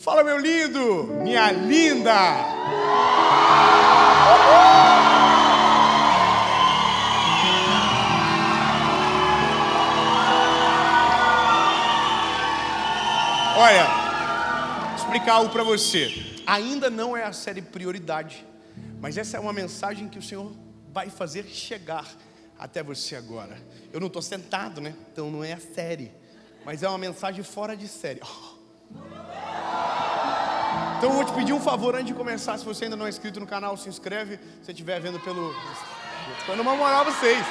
Fala, meu lindo, minha linda. Olha, vou explicar algo para você. Ainda não é a série Prioridade, mas essa é uma mensagem que o Senhor vai fazer chegar até você agora. Eu não estou sentado, né? Então não é a série, mas é uma mensagem fora de série. Então eu vou te pedir um favor antes de começar. Se você ainda não é inscrito no canal, se inscreve. Se você estiver vendo pelo... Estou dando uma moral a vocês.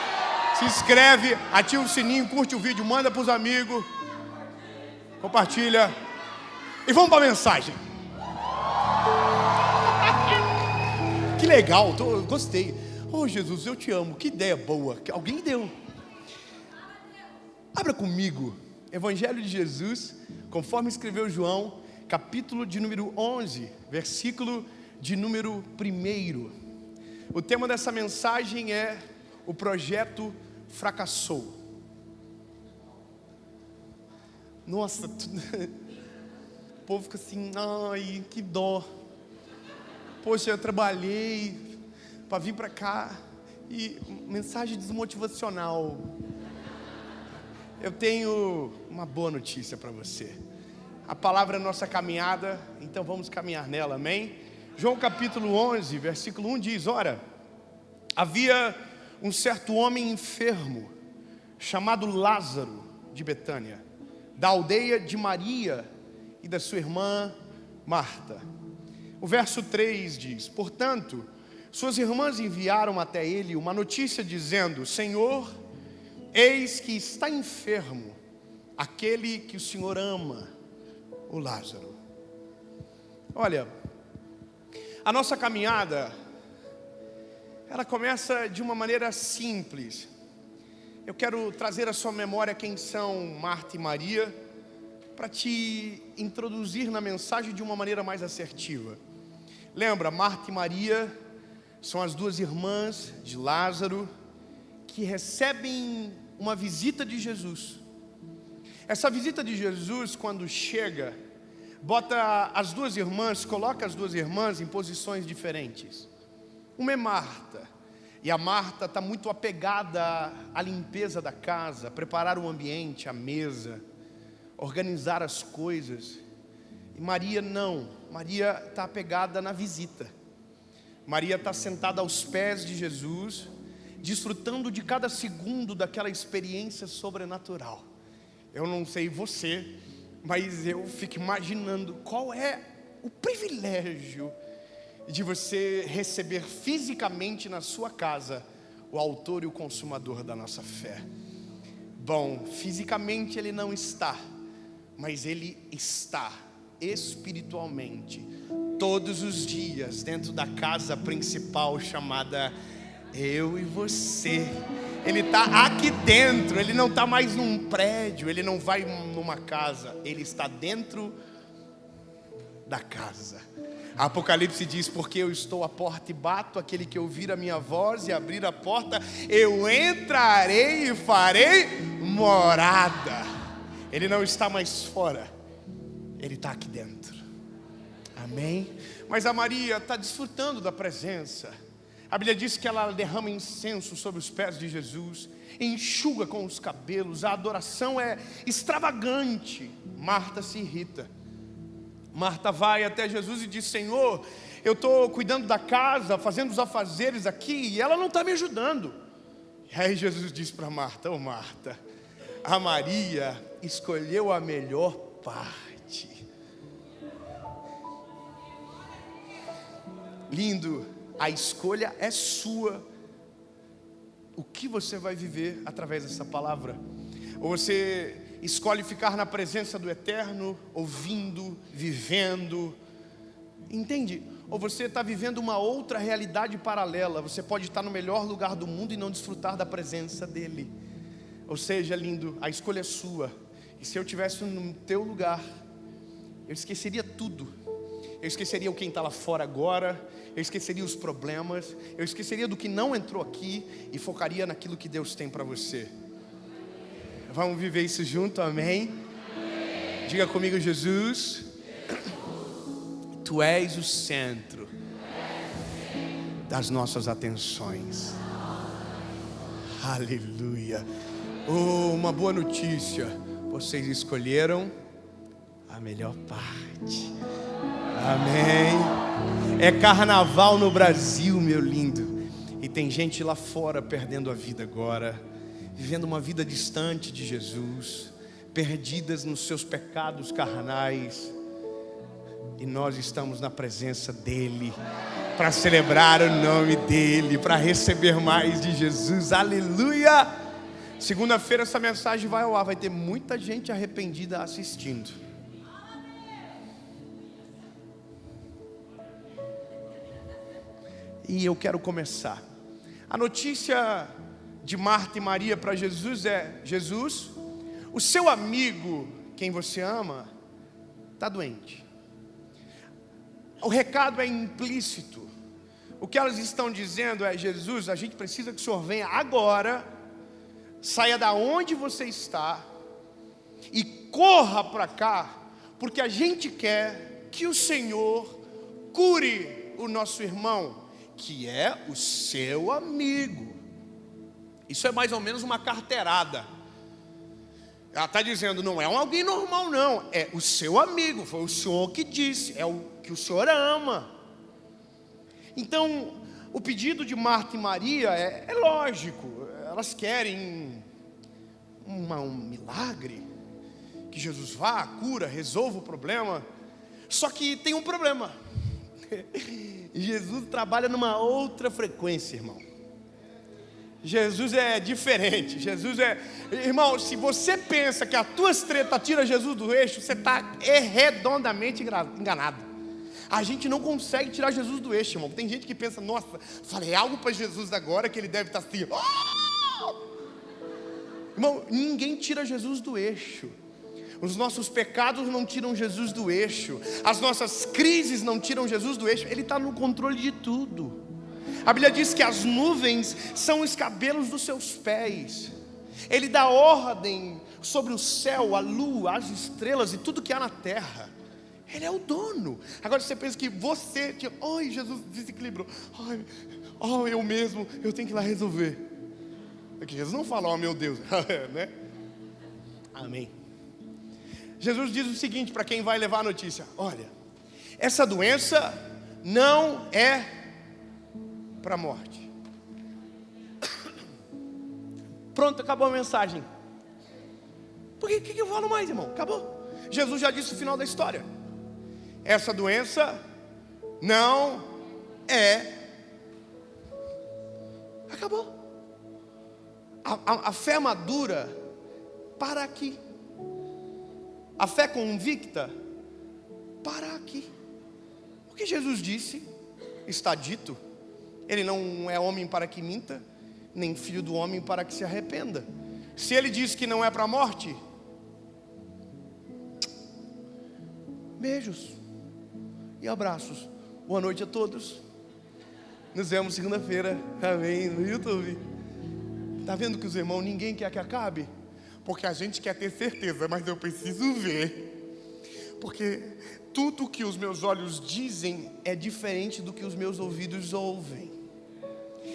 Se inscreve, ativa o sininho, curte o vídeo, manda para os amigos, compartilha. E vamos para a mensagem. Que legal, gostei. Oh, Jesus, eu te amo, que ideia boa, que alguém deu. Abra comigo, Evangelho de Jesus, conforme escreveu João, capítulo de número 11, versículo de número 1. O tema dessa mensagem é: o projeto fracassou. Nossa, o povo fica assim, ai, que dó. Poxa, eu trabalhei para vir para cá e mensagem desmotivacional. Eu tenho uma boa notícia para você. A palavra é nossa caminhada, então vamos caminhar nela, amém? João capítulo 11, versículo 1 diz: ora, havia um certo homem enfermo, chamado Lázaro, de Betânia, da aldeia de Maria e da sua irmã Marta. O verso 3 diz: portanto, suas irmãs enviaram até ele uma notícia dizendo: Senhor, eis que está enfermo aquele que o Senhor ama, o Lázaro. Olha, a nossa caminhada, ela começa de uma maneira simples. Eu quero trazer à sua memória quem são Marta e Maria, para te introduzir na mensagem de uma maneira mais assertiva. Lembra, Marta e Maria são as duas irmãs de Lázaro que recebem uma visita de Jesus. Essa visita de Jesus, quando chega, coloca as duas irmãs em posições diferentes. Uma é Marta, e a Marta está muito apegada à limpeza da casa, preparar o ambiente, a mesa, organizar as coisas. E Maria não, Maria está apegada na visita. Maria está sentada aos pés de Jesus, desfrutando de cada segundo daquela experiência sobrenatural. Eu não sei você, mas eu fico imaginando qual é o privilégio de você receber fisicamente na sua casa o autor e o consumador da nossa fé. Bom, fisicamente ele não está, mas ele está espiritualmente todos os dias dentro da casa principal chamada eu e você. Ele está aqui dentro, ele não está mais num prédio, ele não vai numa casa, ele está dentro da casa. Apocalipse diz: porque eu estou à porta e bato, aquele que ouvir a minha voz e abrir a porta, eu entrarei e farei morada. Ele não está mais fora, ele está aqui dentro, amém? Mas a Maria está desfrutando da presença. A Bíblia diz que ela derrama incenso sobre os pés de Jesus, enxuga com os cabelos, a adoração é extravagante. Marta se irrita. Marta vai até Jesus e diz: Senhor, eu estou cuidando da casa, fazendo os afazeres aqui, e ela não está me ajudando. E aí Jesus diz para Marta: ô Marta, a Maria escolheu a melhor parte. Lindo. A escolha é sua. O que você vai viver através dessa palavra? Ou você escolhe ficar na presença do Eterno, ouvindo, vivendo, entende? Ou você está vivendo uma outra realidade paralela. Você pode estar no melhor lugar do mundo e não desfrutar da presença dEle. Ou seja, lindo, a escolha é sua. E se eu estivesse no teu lugar, eu esqueceria tudo. Eu esqueceria quem está lá fora agora, eu esqueceria os problemas, eu esqueceria do que não entrou aqui e focaria naquilo que Deus tem para você. Vamos viver isso junto, amém? Diga comigo: Jesus, Tu és o centro das nossas atenções. Aleluia. Oh, uma boa notícia. Vocês escolheram a melhor parte. Amém. É carnaval no Brasil, meu lindo. E tem gente lá fora perdendo a vida agora, vivendo uma vida distante de Jesus, perdidas nos seus pecados carnais. E nós estamos na presença dEle, para celebrar o nome dEle, para receber mais de Jesus. Aleluia! Segunda-feira essa mensagem vai ao ar, vai ter muita gente arrependida assistindo. E eu quero começar. A notícia de Marta e Maria para Jesus é: Jesus, o seu amigo, quem você ama, está doente. O recado é implícito. O que elas estão dizendo é: Jesus, a gente precisa que o Senhor venha agora, saia da onde você está e corra para cá, porque a gente quer que o Senhor cure o nosso irmão, que é o seu amigo. Isso é mais ou menos uma carteirada. Ela está dizendo: não é alguém normal não, é o seu amigo, foi o Senhor que disse, é o que o Senhor ama. Então, o pedido de Marta e Maria é lógico. Elas querem um milagre, que Jesus vá, cura, resolva o problema. Só que tem um problema. Jesus trabalha numa outra frequência, irmão. Jesus é diferente. Jesus é... Irmão, se você pensa que as tuas tretas tiram Jesus do eixo, você está redondamente enganado. A gente não consegue tirar Jesus do eixo, irmão. Tem gente que pensa: nossa, falei algo para Jesus agora que ele deve estar assim. Oh! Irmão, ninguém tira Jesus do eixo. Os nossos pecados não tiram Jesus do eixo. As nossas crises não tiram Jesus do eixo. Ele está no controle de tudo. A Bíblia diz que as nuvens são os cabelos dos seus pés. Ele dá ordem sobre o céu, a lua, as estrelas e tudo que há na terra. Ele é o dono. Agora você pensa que você, ai, Jesus desequilibrou. Ai, eu mesmo, eu tenho que ir lá resolver. Porque Jesus não fala: ó, meu Deus, né? Amém. Jesus diz o seguinte para quem vai levar a notícia: olha, essa doença não é para a morte. Pronto, acabou a mensagem. Por que eu falo mais, irmão? Acabou. Jesus já disse o final da história. Essa doença não é. Acabou. A fé madura para aqui. A fé convicta para aqui. O que Jesus disse está dito. Ele não é homem para que minta, nem filho do homem para que se arrependa. Se ele diz que não é para a morte, beijos e abraços. Boa noite a todos. Nos vemos segunda-feira. Amém. No YouTube. Está vendo que os irmãos, ninguém quer que acabe? Porque a gente quer ter certeza, mas eu preciso ver. Porque tudo que os meus olhos dizem é diferente do que os meus ouvidos ouvem.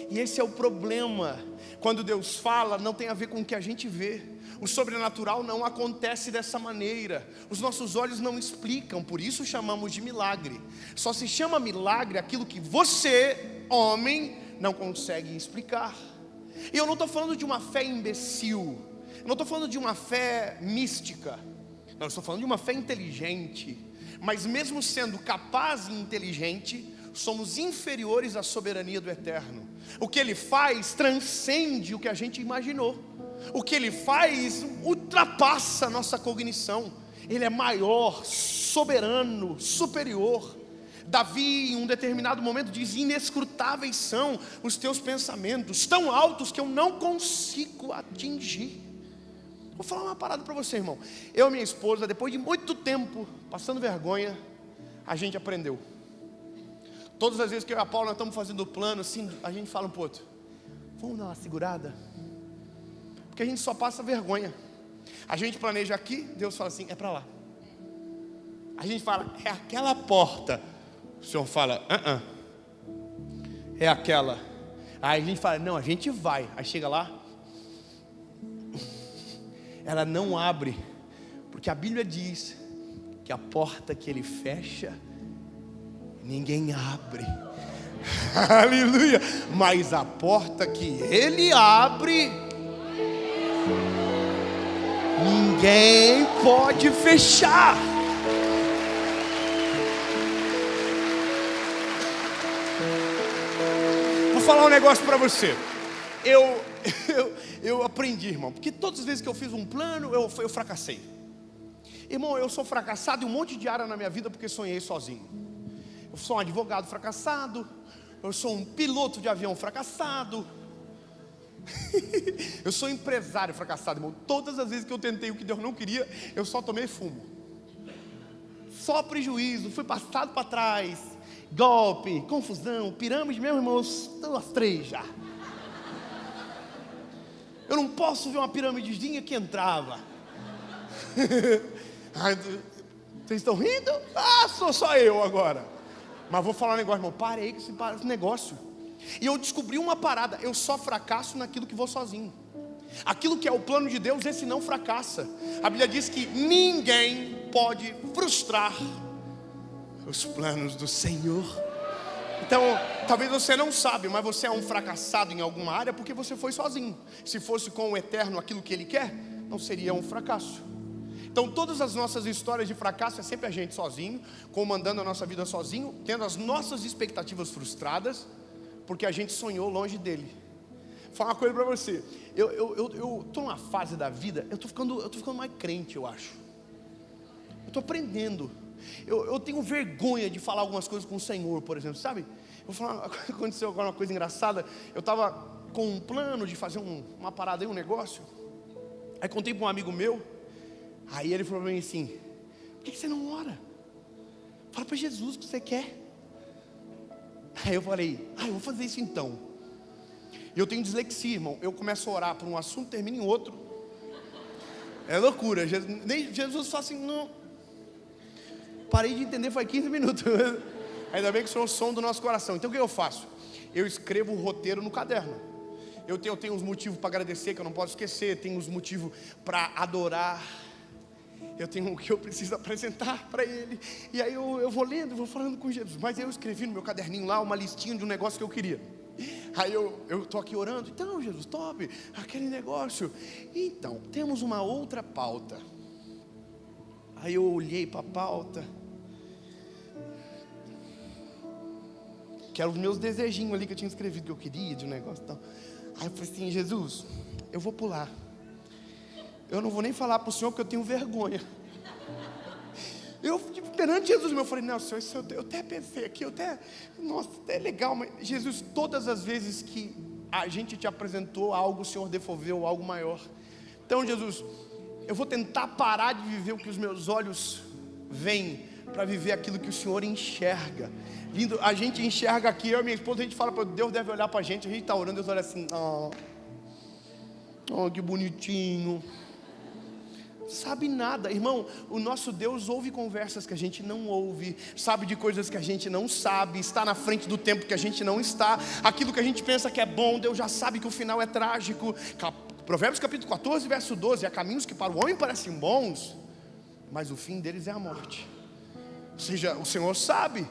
E esse é o problema. Quando Deus fala, não tem a ver com o que a gente vê. O sobrenatural não acontece dessa maneira. Os nossos olhos não explicam, por isso chamamos de milagre. Só se chama milagre aquilo que você, homem, não consegue explicar. E eu não estou falando de uma fé imbecil. Eu não estou falando de uma fé mística. Não, eu estou falando de uma fé inteligente. Mas mesmo sendo capaz e inteligente, somos inferiores à soberania do Eterno. O que Ele faz transcende o que a gente imaginou. O que Ele faz ultrapassa a nossa cognição. Ele é maior, soberano, superior. Davi, em um determinado momento, diz: inescrutáveis são os teus pensamentos, tão altos que eu não consigo atingir. Vou falar uma parada para você, irmão. Eu e minha esposa, depois de muito tempo passando vergonha, a gente aprendeu. Todas as vezes que eu e a Paula nós estamos fazendo o plano, assim, a gente fala um pro outro: vamos dar uma segurada, porque a gente só passa vergonha. A gente planeja aqui, Deus fala assim: é para lá. A gente fala: é aquela porta. O Senhor fala, é aquela. Aí a gente fala, não, a gente vai. Aí chega lá, ela não abre, porque a Bíblia diz que a porta que ele fecha, ninguém abre. Aleluia. Mas a porta que ele abre, ninguém pode fechar. Vou falar um negócio para você. Eu aprendi, irmão, porque todas as vezes que eu fiz um plano, eu fracassei. Irmão, eu sou fracassado em um monte de área na minha vida porque sonhei sozinho. Eu sou um advogado fracassado, eu sou um piloto de avião fracassado, eu sou empresário fracassado, irmão. Todas as vezes que eu tentei o que Deus não queria, eu só tomei fumo, só prejuízo, fui passado para trás, golpe, confusão, pirâmide, meus irmãos, as 3 já. Eu não posso ver uma piramidezinha que entrava. Vocês estão rindo? Sou só eu agora. Mas vou falar um negócio, irmão. Parei com esse negócio. E eu descobri uma parada. Eu só fracasso naquilo que vou sozinho. Aquilo que é o plano de Deus, esse não fracassa. A Bíblia diz que ninguém pode frustrar os planos do Senhor. Então, talvez você não sabe, mas você é um fracassado em alguma área porque você foi sozinho. Se fosse com o Eterno aquilo que Ele quer, não seria um fracasso. Então todas as nossas histórias de fracasso é sempre a gente sozinho, comandando a nossa vida sozinho, tendo as nossas expectativas frustradas, porque a gente sonhou longe dele. Vou falar uma coisa para você. Eu estou numa fase da vida, eu estou ficando mais crente, eu acho. Eu estou aprendendo. Eu tenho vergonha de falar algumas coisas com o Senhor, por exemplo, sabe? Vou falar, aconteceu agora uma coisa engraçada. Eu estava com um plano de fazer uma parada aí, um negócio. Aí contei para um amigo meu. Aí ele falou para mim assim: por que você não ora? Fala para Jesus o que você quer. Aí eu falei: eu vou fazer isso então. E eu tenho dislexia, irmão. Eu começo a orar por um assunto, termino em outro. É loucura. Jesus fala assim, não. Parei de entender, foi 15 minutos. Ainda bem que o Senhor som do nosso coração. Então o que eu faço? Eu escrevo o roteiro no caderno. Eu tenho uns motivos para agradecer que eu não posso esquecer. Tenho uns motivos para adorar. Eu tenho o que eu preciso apresentar para Ele. E aí eu vou lendo, vou falando com Jesus. Mas eu escrevi no meu caderninho lá uma listinha de um negócio que eu queria. Aí eu estou aqui orando. Então, Jesus, top, aquele negócio. Então, temos uma outra pauta. Aí eu olhei para a pauta, que eram os meus desejinhos ali que eu tinha escrevido que eu queria de um negócio e tal. Aí eu falei assim: Jesus, eu vou pular. Eu não vou nem falar para o Senhor porque eu tenho vergonha. Perante Jesus, eu falei: não, Senhor, isso eu até pensei aqui, nossa, até é legal, mas Jesus, todas as vezes que a gente te apresentou algo, o Senhor devolveu algo maior. Então, Jesus, eu vou tentar parar de viver o que os meus olhos veem, para viver aquilo que o Senhor enxerga. Lindo, a gente enxerga aqui, eu e minha esposa, a gente fala para Deus, deve olhar para a gente está orando, Deus olha assim: que bonitinho. Sabe nada, irmão. O nosso Deus ouve conversas que a gente não ouve, sabe de coisas que a gente não sabe, está na frente do tempo que a gente não está. Aquilo que a gente pensa que é bom, Deus já sabe que o final é trágico. Provérbios capítulo 14, verso 12: há caminhos que para o homem parecem bons, mas o fim deles é a morte. Ou seja, o Senhor sabe.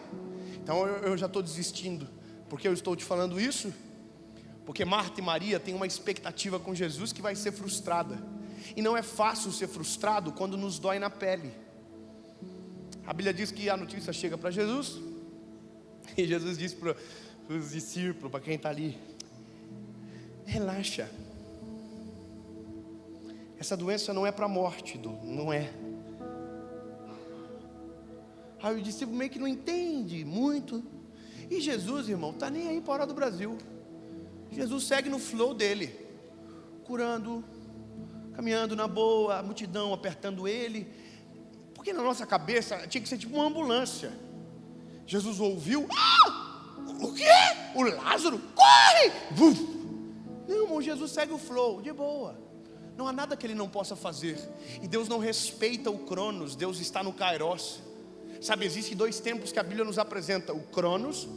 Então eu já estou desistindo. Por que eu estou te falando isso? Porque Marta e Maria têm uma expectativa com Jesus que vai ser frustrada. E não é fácil ser frustrado quando nos dói na pele. A Bíblia diz que a notícia chega para Jesus, e Jesus disse para os discípulos, para quem está ali: relaxa, essa doença não é para a morte, não é. Aí o discípulo meio que não entende muito. E Jesus, irmão, está nem aí para hora do Brasil. Jesus segue no flow dele, curando, caminhando na boa, a multidão apertando ele. Porque na nossa cabeça tinha que ser tipo uma ambulância. Jesus ouviu: o quê? O Lázaro? Corre! Não, irmão, Jesus segue o flow, de boa. Não há nada que ele não possa fazer. E Deus não respeita o Cronos, Deus está no Kairos. Sabe, existem dois tempos que a Bíblia nos apresenta: o Cronos,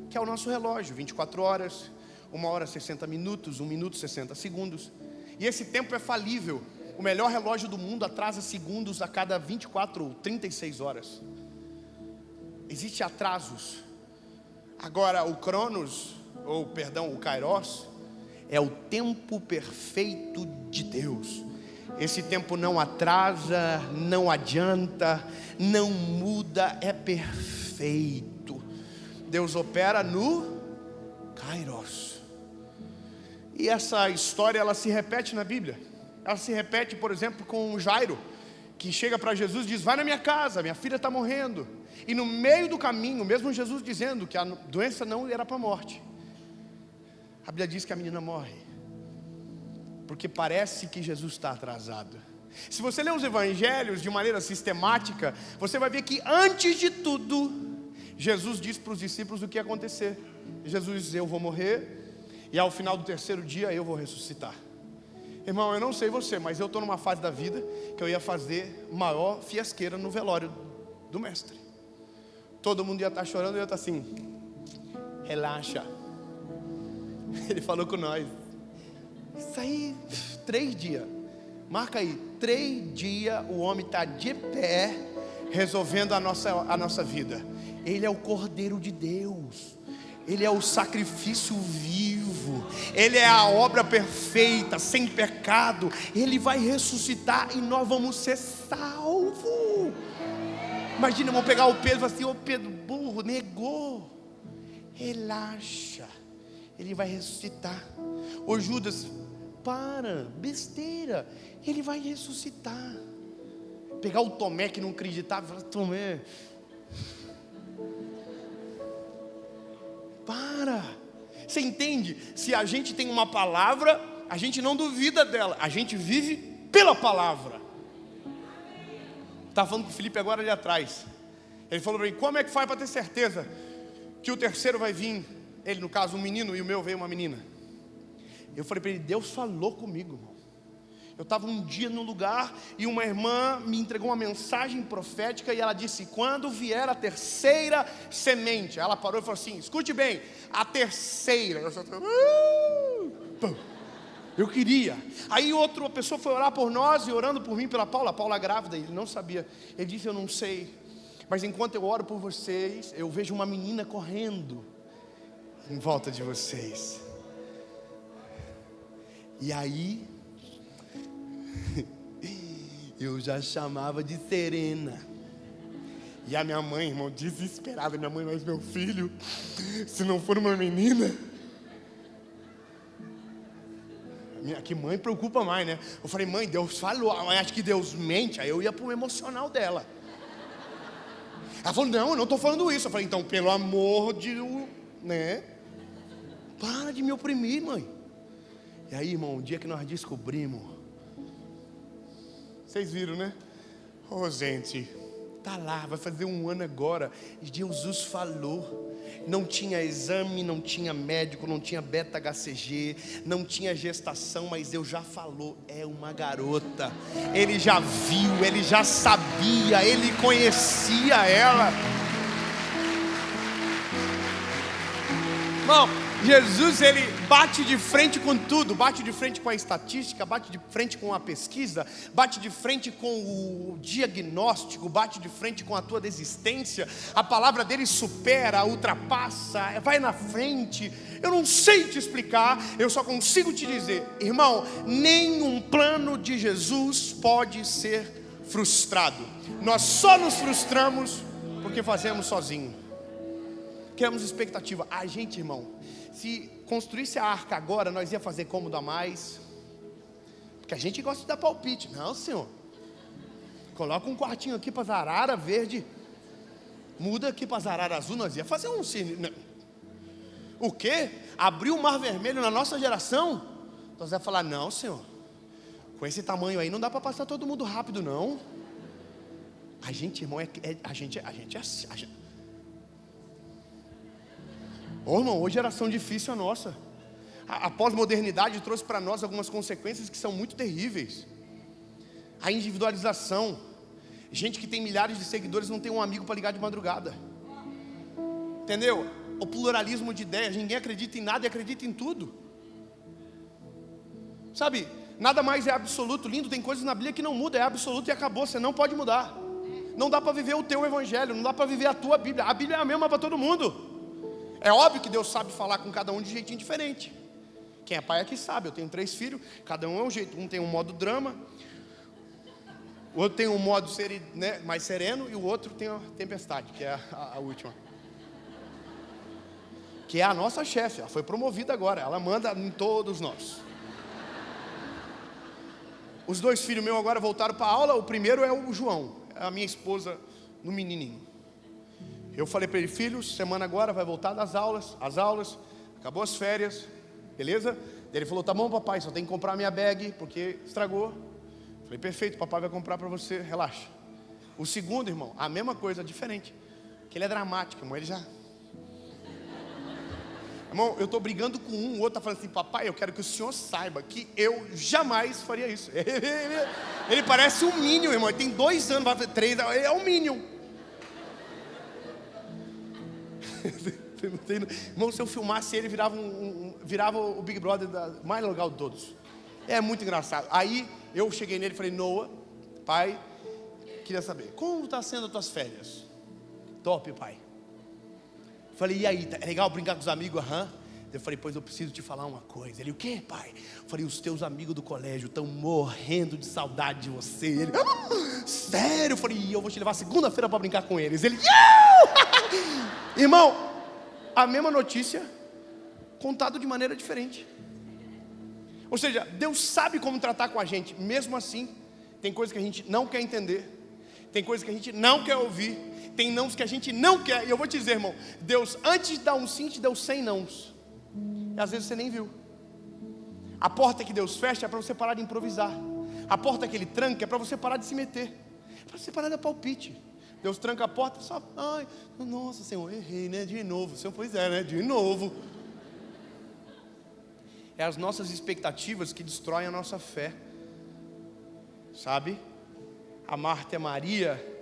que é o nosso relógio, 24 horas, 1 hora 60 minutos, 1 minuto 60 segundos. E esse tempo é falível. O melhor relógio do mundo atrasa segundos a cada 24 ou 36 horas. Existem atrasos. Agora o Cronos, o Kairos, é o tempo perfeito de Deus. Esse tempo não atrasa, não adianta, não muda, é perfeito. Deus opera no Kairos. E essa história, ela se repete na Bíblia. Ela se repete, por exemplo, com Jairo, que chega para Jesus e diz: vai na minha casa, minha filha está morrendo. E no meio do caminho, mesmo Jesus dizendo que a doença não era para a morte, a Bíblia diz que a menina morre, porque parece que Jesus está atrasado. Se você ler os evangelhos de maneira sistemática, você vai ver que antes de tudo, Jesus disse para os discípulos o que ia acontecer. Jesus diz: eu vou morrer, e ao final do 3º dia eu vou ressuscitar. Irmão, eu não sei você, mas eu estou numa fase da vida que eu ia fazer maior fiasqueira no velório do mestre. Todo mundo ia estar chorando e eu ia estar assim: relaxa. Ele falou com nós. Isso aí, 3 dias. Marca aí, 3 dias o homem está de pé, resolvendo a nossa vida. Ele é o Cordeiro de Deus. Ele é o sacrifício vivo. Ele é a obra perfeita, sem pecado. Ele vai ressuscitar e nós vamos ser salvos. Imagina, vamos pegar o Pedro e falar assim: ô Pedro, burro, negou. Relaxa, ele vai ressuscitar. Ô Judas, para, besteira, ele vai ressuscitar. Pegar o Tomé que não acreditava e falar: Tomé, para. Você entende? Se a gente tem uma palavra, a gente não duvida dela, a gente vive pela palavra. Estava falando com o Felipe agora ali atrás. Ele falou para mim: como é que faz para ter certeza que o terceiro vai vir? Ele, no caso, um menino, e o meu veio uma menina. Eu falei para ele: Deus falou comigo, irmão. Eu estava um dia no lugar e uma irmã me entregou uma mensagem profética e ela disse: quando vier a 3ª semente. Ela parou e falou assim: escute bem, a 3ª. Eu só eu queria. Aí outra pessoa foi orar por nós e orando por mim, pela Paula grávida. Ele não sabia. Ele disse: eu não sei, mas enquanto eu oro por vocês, eu vejo uma menina correndo em volta de vocês. E aí eu já chamava de Serena. E a minha mãe, irmão, desesperada. Minha mãe: mas meu filho, se não for uma menina. Que mãe preocupa mais, né? Eu falei: mãe, Deus falou, mas acho que Deus mente. Aí eu ia pro emocional dela. Ela falou: não, eu não estou falando isso. Eu falei: então, pelo amor de, né? Para de me oprimir, mãe. E aí, irmão, um dia que nós descobrimos, vocês viram, né? Gente, tá lá, vai fazer 1 ano agora. E Jesus falou. Não tinha exame, não tinha médico, não tinha beta-HCG, não tinha gestação, mas Deus já falou: é uma garota. Ele já viu, ele já sabia, ele conhecia ela. Irmão, Jesus, ele bate de frente com tudo. Bate de frente com a estatística, bate de frente com a pesquisa, bate de frente com o diagnóstico, bate de frente com a tua desistência. A palavra dele supera, ultrapassa, vai na frente. Eu não sei te explicar, eu só consigo te dizer: irmão, nenhum plano de Jesus pode ser frustrado. Nós só nos frustramos porque fazemos sozinho. Criamos expectativa. A gente, irmão, se construísse a arca agora, nós ia fazer cômodo a mais. Porque a gente gosta de dar palpite. Não, senhor. Coloca um quartinho aqui para zarara verde. Muda aqui para zarara azul. Nós ia fazer um cine. O quê? Abrir o mar vermelho na nossa geração? Nós ia falar: não, senhor. Com esse tamanho aí não dá para passar todo mundo rápido, não. A gente, irmão, a gente é assim. Ô, irmão, hoje geração difícil a nossa. A pós-modernidade trouxe para nós algumas consequências que são muito terríveis. A individualização. Gente que tem milhares de seguidores não tem um amigo para ligar de madrugada. Entendeu? O pluralismo de ideias, ninguém acredita em nada e acredita em tudo. Sabe, nada mais é absoluto. Lindo, tem coisas na Bíblia que não mudam, é absoluto e acabou, você não pode mudar. Não dá para viver o teu evangelho, não dá para viver a tua Bíblia. A Bíblia é a mesma para todo mundo. É óbvio que Deus sabe falar com cada um de jeitinho diferente. Quem é pai aqui sabe, eu tenho 3 filhos, cada um é um jeito. Um tem um modo drama, o outro tem um modo mais sereno, e o outro tem a tempestade, que é a última. Que é a nossa chefe, ela foi promovida agora, ela manda em todos nós. Os 2 filhos meus agora voltaram para a aula. O primeiro é o João, a minha esposa no menininho. Eu falei para ele: filhos, semana agora vai voltar das aulas, acabou as férias, beleza? Ele falou: tá bom papai, só tem que comprar minha bag, porque estragou. Falei: perfeito, papai vai comprar para você, relaxa. O segundo, irmão, a mesma coisa, diferente, que ele é dramático, irmão, ele já... Irmão, eu estou brigando com um, o outro está falando assim: papai, eu quero que o senhor saiba que eu jamais faria isso. Ele parece um Minion, irmão, ele tem 2 anos, vai fazer 3, ele é um Minion. Irmão, se eu filmasse ele, virava o Big Brother mais legal de todos. É muito engraçado. Aí eu cheguei nele e falei: Noah, pai, queria saber, como está sendo as tuas férias? Top, pai. Falei: e aí, é legal brincar com os amigos? Aham. Eu falei: pois eu preciso te falar uma coisa. Ele: o quê, pai? Eu falei: os teus amigos do colégio estão morrendo de saudade de você. Ele: sério? Eu falei: e eu vou te levar segunda-feira para brincar com eles. Ele: irmão, a mesma notícia contado de maneira diferente. Ou seja, Deus sabe como tratar com a gente. Mesmo assim, tem coisas que a gente não quer entender, tem coisas que a gente não quer ouvir, tem nãos que a gente não quer. E eu vou te dizer, irmão, Deus, antes de dar um sim, te deu 100 nãos. E às vezes você nem viu. A porta que Deus fecha é para você parar de improvisar. A porta que Ele tranca é para você parar de se meter, é para você parar de dar palpite. Deus tranca a porta, só: ai, nossa Senhor, errei, né? De novo. Senhor: pois é, né? De novo. É as nossas expectativas que destroem a nossa fé. Sabe? A Marta e a Maria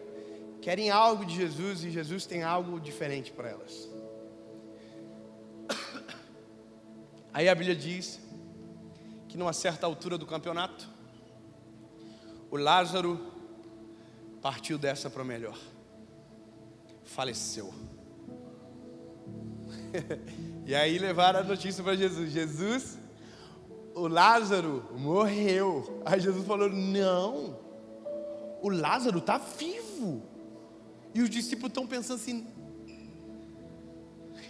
querem algo de Jesus e Jesus tem algo diferente para elas. Aí a Bíblia diz que numa certa altura do campeonato, o Lázaro partiu dessa para melhor, faleceu. E aí levaram a notícia para Jesus: Jesus, o Lázaro morreu. Aí Jesus falou: não, o Lázaro está vivo. E os discípulos estão pensando assim: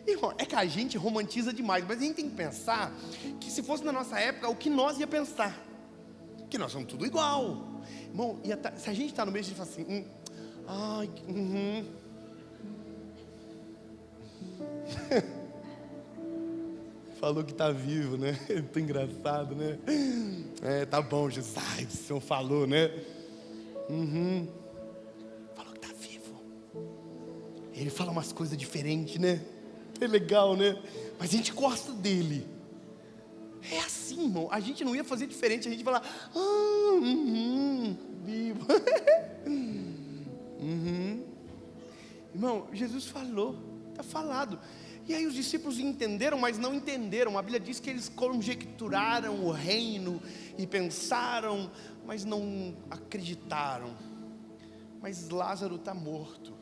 irmão, é que a gente romantiza demais, mas a gente tem que pensar que se fosse na nossa época, o que nós ia pensar? Que nós somos tudo igual. Irmão, se a gente está no meio, a gente fala assim: ai, falou que está vivo, né? Muito engraçado, né? É, tá bom, Jesus. Ai, o Senhor falou, né? Falou que está vivo. Ele fala umas coisas diferentes, né? É legal, né? Mas a gente gosta dele. É assim, irmão. A gente não ia fazer diferente. A gente ia falar: vivo. Irmão, Jesus falou. Está falado. E aí os discípulos entenderam, mas não entenderam. A Bíblia diz que eles conjecturaram o reino e pensaram, mas não acreditaram. Mas Lázaro está morto.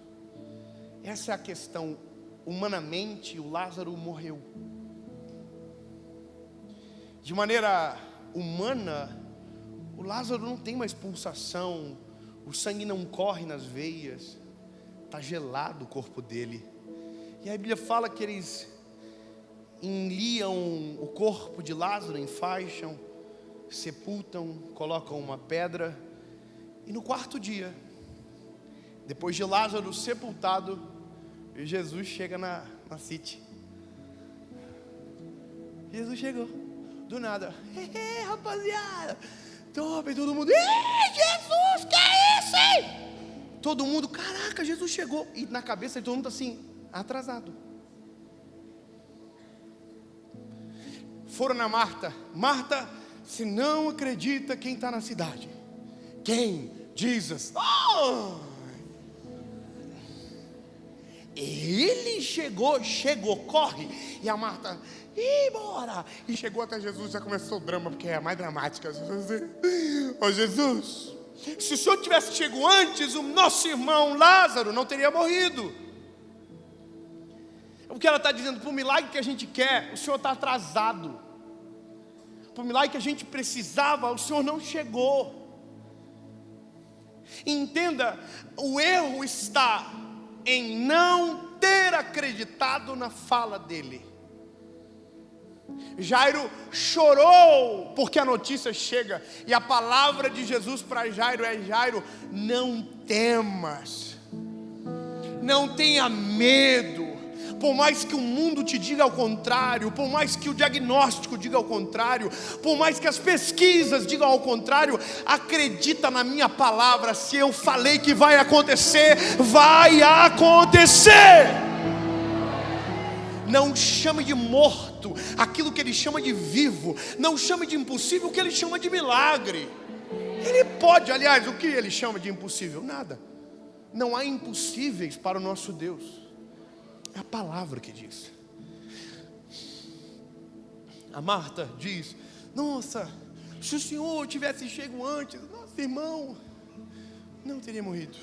Essa é a questão. Humanamente, o Lázaro morreu. De maneira humana, o Lázaro não tem mais pulsação, o sangue não corre nas veias, está gelado o corpo dele. E a Bíblia fala que eles enliam o corpo de Lázaro, enfaixam, sepultam, colocam uma pedra. E no 4º dia, depois de Lázaro sepultado, Jesus chega na City. Jesus chegou, do nada. Rapaziada, todo mundo: Jesus, que é isso, hein? Todo mundo: caraca, Jesus chegou. E na cabeça de todo mundo assim: atrasado. Foram na Marta: Marta, se não acredita quem está na cidade. Quem? Jesus. Oh! Ele chegou, corre. E a Marta, bora. E chegou até Jesus, já começou o drama, porque é a mais dramática. Ô Jesus, se o Senhor tivesse chegado antes, o nosso irmão Lázaro não teria morrido. O que ela está dizendo, para o milagre que a gente quer, o Senhor está atrasado. Para o milagre que a gente precisava, o Senhor não chegou. Entenda, o erro está em não ter acreditado na fala dele. Jairo chorou porque a notícia chega, e a palavra de Jesus para Jairo é: Jairo, não temas, não tenha medo. Por mais que o mundo te diga ao contrário, por mais que o diagnóstico diga ao contrário, por mais que as pesquisas digam ao contrário, acredita na minha palavra. Se eu falei que vai acontecer, vai acontecer. Não chame de morto aquilo que ele chama de vivo, não chame de impossível o que ele chama de milagre. Ele pode, aliás, o que ele chama de impossível? Nada. Não há impossíveis para o nosso Deus. É a palavra que diz. A Marta diz: nossa, se o Senhor tivesse chegado antes, nosso irmão não teria morrido.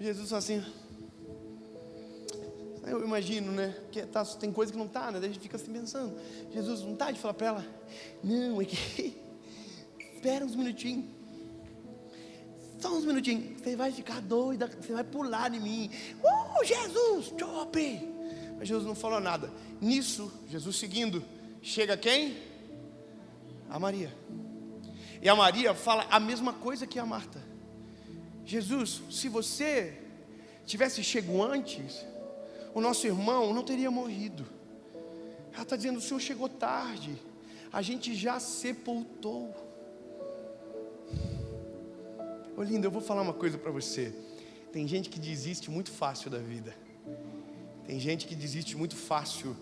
Jesus assim, eu imagino, né? Que tem coisa que não está, né? Daí a gente fica assim pensando. Jesus não está de falar para ela: não, é que espera uns minutinhos. Só uns minutinhos, você vai ficar doida, você vai pular em mim. Jesus, chope! Mas Jesus não falou nada. Nisso, Jesus seguindo, chega quem? A Maria. E a Maria fala a mesma coisa que a Marta. Jesus, se você tivesse chegado antes, o nosso irmão não teria morrido. Ela está dizendo: o Senhor chegou tarde, a gente já sepultou. Ô lindo, eu vou falar uma coisa para você. Tem gente que desiste muito fácil da vida. Tem gente que desiste muito fácil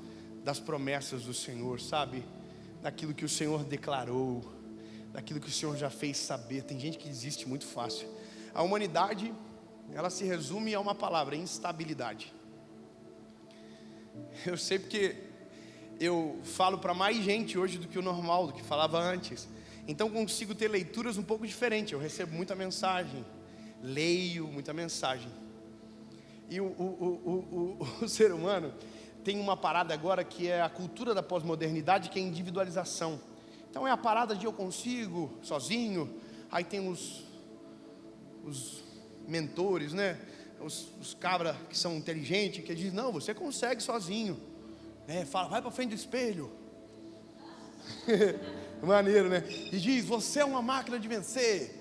das promessas do Senhor, sabe? Daquilo que o Senhor declarou, daquilo que o Senhor já fez saber. Tem gente que desiste muito fácil. A humanidade, ela se resume a uma palavra: instabilidade. Eu sei porque eu falo para mais gente hoje do que o normal, do que falava antes. Então consigo ter leituras um pouco diferentes. Eu recebo muita mensagem, leio muita mensagem. E o ser humano tem uma parada agora que é a cultura da pós-modernidade, que é a individualização. Então é a parada de eu consigo sozinho. Aí tem os mentores, né? Os cabras que são inteligentes, que dizem: não, você consegue sozinho, né? Fala, vai para frente do espelho. Maneiro, né? E diz: você é uma máquina de vencer.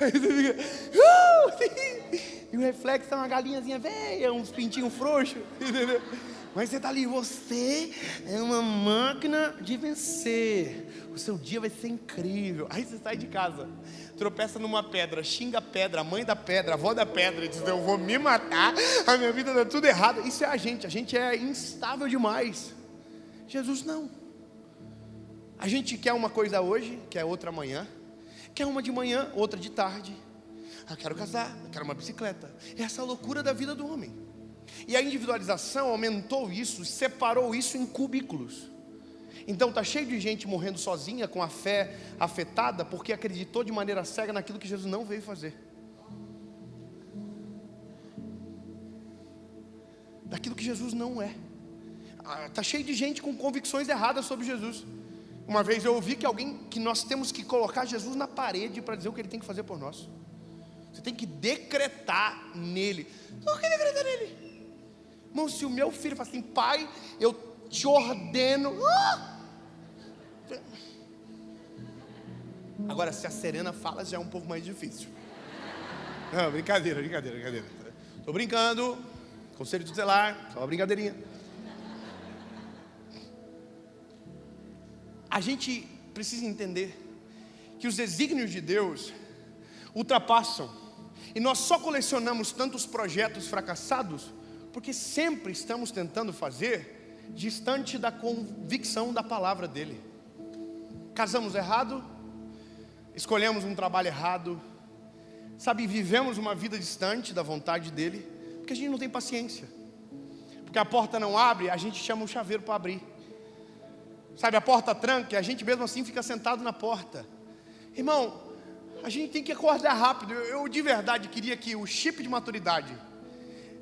Aí você fica, e o reflexo é uma galinhazinha velha, uns pintinhos frouxos, entendeu? Mas você está ali: você é uma máquina de vencer, o seu dia vai ser incrível. Aí você sai de casa, tropeça numa pedra, xinga a pedra, a mãe da pedra, a avó da pedra, diz: eu vou me matar, a minha vida está tudo errado. Isso é a gente é instável demais. Jesus não. A gente quer uma coisa hoje, quer outra amanhã, quer uma de manhã, outra de tarde. Eu quero casar, eu quero uma bicicleta. É essa loucura da vida do homem. E a individualização aumentou isso, separou isso em cubículos. Então está cheio de gente morrendo sozinha, com a fé afetada, porque acreditou de maneira cega naquilo que Jesus não veio fazer. Daquilo que Jesus não é. Está cheio de gente com convicções erradas sobre Jesus. Uma vez eu ouvi que nós temos que colocar Jesus na parede para dizer o que Ele tem que fazer por nós. Você tem que decretar nele. Por que decretar nele? Irmão, se o meu filho fala assim: pai, eu te ordeno. Agora, se a Serena fala, já é um pouco mais difícil. Não, brincadeira. Estou brincando. Conselho tutelar, só uma brincadeirinha. A gente precisa entender que os desígnios de Deus ultrapassam. E nós só colecionamos tantos projetos fracassados porque sempre estamos tentando fazer distante da convicção da palavra dele. Casamos errado, escolhemos um trabalho errado, sabe, vivemos uma vida distante da vontade dele, Porque a gente não tem paciência. Porque a porta não abre, a gente chama o chaveiro para abrir. Sabe, a porta tranca e a gente mesmo assim fica sentado na porta. Irmão, a gente tem que acordar rápido. Eu de verdade queria que o chip de maturidade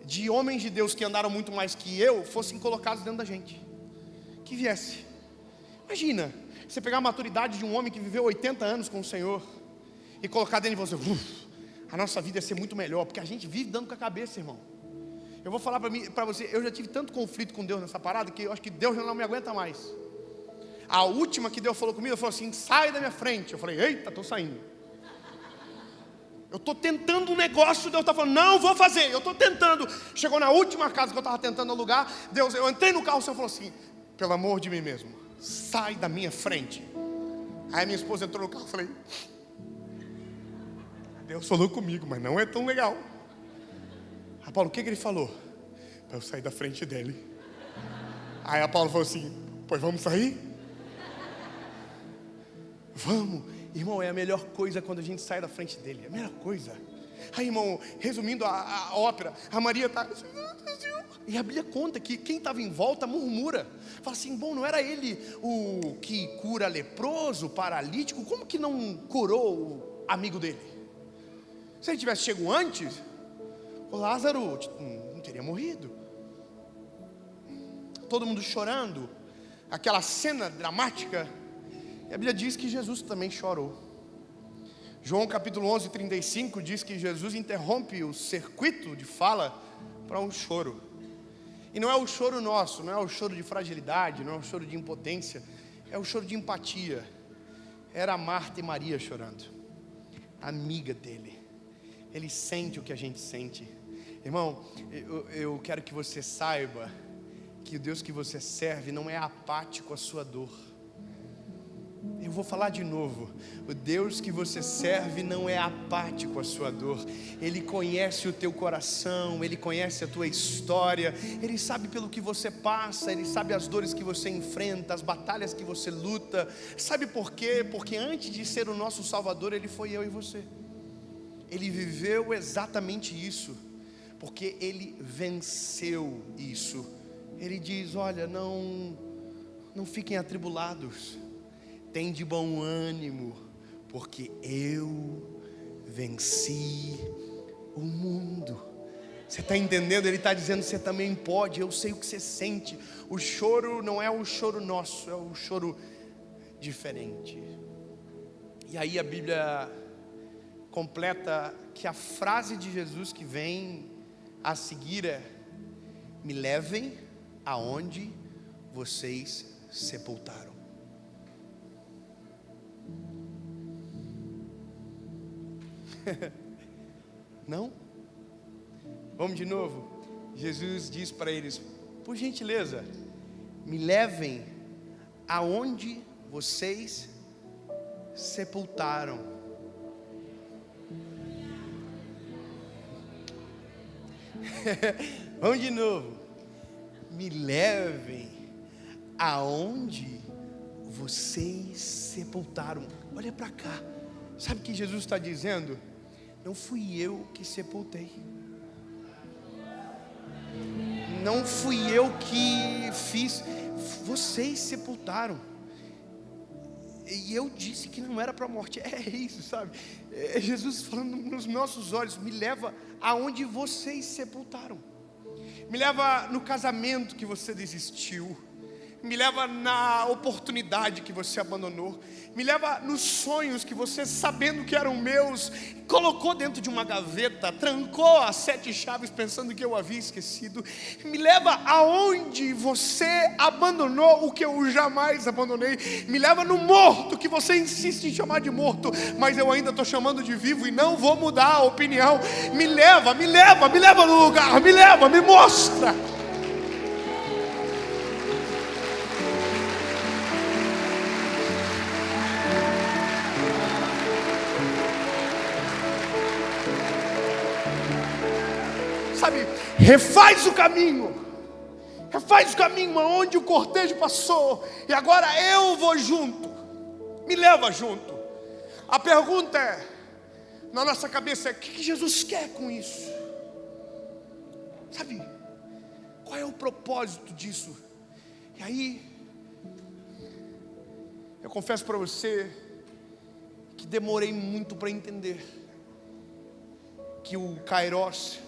de homens de Deus que andaram muito mais que eu fossem colocados dentro da gente. Que viesse. Imagina, você pegar a maturidade de um homem que viveu 80 anos com o Senhor e colocar dentro de você, a nossa vida ia ser muito melhor, porque a gente vive dando com a cabeça, irmão. Eu vou falar para você, eu já tive tanto conflito com Deus nessa parada, que eu acho que Deus já não me aguenta mais. A última que Deus falou comigo, Ele falou assim, sai da minha frente. Eu falei, eita, estou saindo. Eu estou tentando um negócio, Deus está falando, não vou fazer, eu estou tentando. Chegou na última casa que eu estava tentando alugar, Deus, eu entrei no carro, o Senhor falou assim, pelo amor de mim mesmo, sai da minha frente. Aí minha esposa entrou no carro, eu falei, Deus falou comigo, mas não é tão legal. A Paulo, o que ele falou? Para eu sair da frente dele. Aí a Paulo falou assim, pois vamos sair? Vamos. Irmão, é a melhor coisa quando a gente sai da frente dele. É a melhor coisa. Aí, irmão, resumindo a ópera, a Maria está... E a Bíblia conta que quem estava em volta murmura. Fala assim, bom, não era ele o que cura leproso, paralítico? Como que não curou o amigo dele? Se ele tivesse chegado antes, o Lázaro não teria morrido. Todo mundo chorando. Aquela cena dramática. E a Bíblia diz que Jesus também chorou. João capítulo 11, 35 diz que Jesus interrompe o circuito de fala para um choro. E não é o choro nosso, não é o choro de fragilidade, não é o choro de impotência, é o choro de empatia. Era Marta e Maria chorando, amiga dele. Ele sente o que a gente sente. Irmão, eu quero que você saiba que o Deus que você serve não é apático à sua dor. Eu vou falar de novo. O Deus que você serve não é apático à sua dor. Ele conhece o teu coração, Ele conhece a tua história, Ele sabe pelo que você passa, Ele sabe as dores que você enfrenta, as batalhas que você luta. Sabe por quê? Porque antes de ser o nosso Salvador, Ele foi eu e você. Ele viveu exatamente isso, porque Ele venceu isso. Ele diz, olha, não fiquem atribulados. Tem de bom ânimo, porque eu venci o mundo. Você está entendendo? Ele está dizendo, você também pode, eu sei o que você sente. O choro não é o choro nosso, é um choro diferente. E aí a Bíblia completa que a frase de Jesus que vem a seguir é, me levem aonde vocês sepultaram. Não? Vamos de novo. Jesus diz para eles, por gentileza, me levem aonde vocês sepultaram. Vamos de novo. Me levem aonde vocês sepultaram. Olha para cá. Sabe o que Jesus está dizendo? Não fui eu que sepultei. Não fui eu que fiz. Vocês sepultaram. E eu disse que não era para a morte. É isso, sabe? É Jesus falando nos nossos olhos. Me leva aonde vocês sepultaram. Me leva no casamento que você desistiu. Me leva na oportunidade que você abandonou. Me leva nos sonhos que você, sabendo que eram meus, colocou dentro de uma gaveta, trancou as 7 chaves pensando que eu havia esquecido. Me leva aonde você abandonou o que eu jamais abandonei. Me leva no morto que você insiste em chamar de morto, mas eu ainda estou chamando de vivo e não vou mudar a opinião. Me leva no lugar, me mostra. Sabe, refaz o caminho aonde o cortejo passou, e agora eu vou junto, me leva junto. A pergunta é, na nossa cabeça é, o que Jesus quer com isso? Sabe, qual é o propósito disso? E aí, eu confesso para você que demorei muito para entender que o Kairos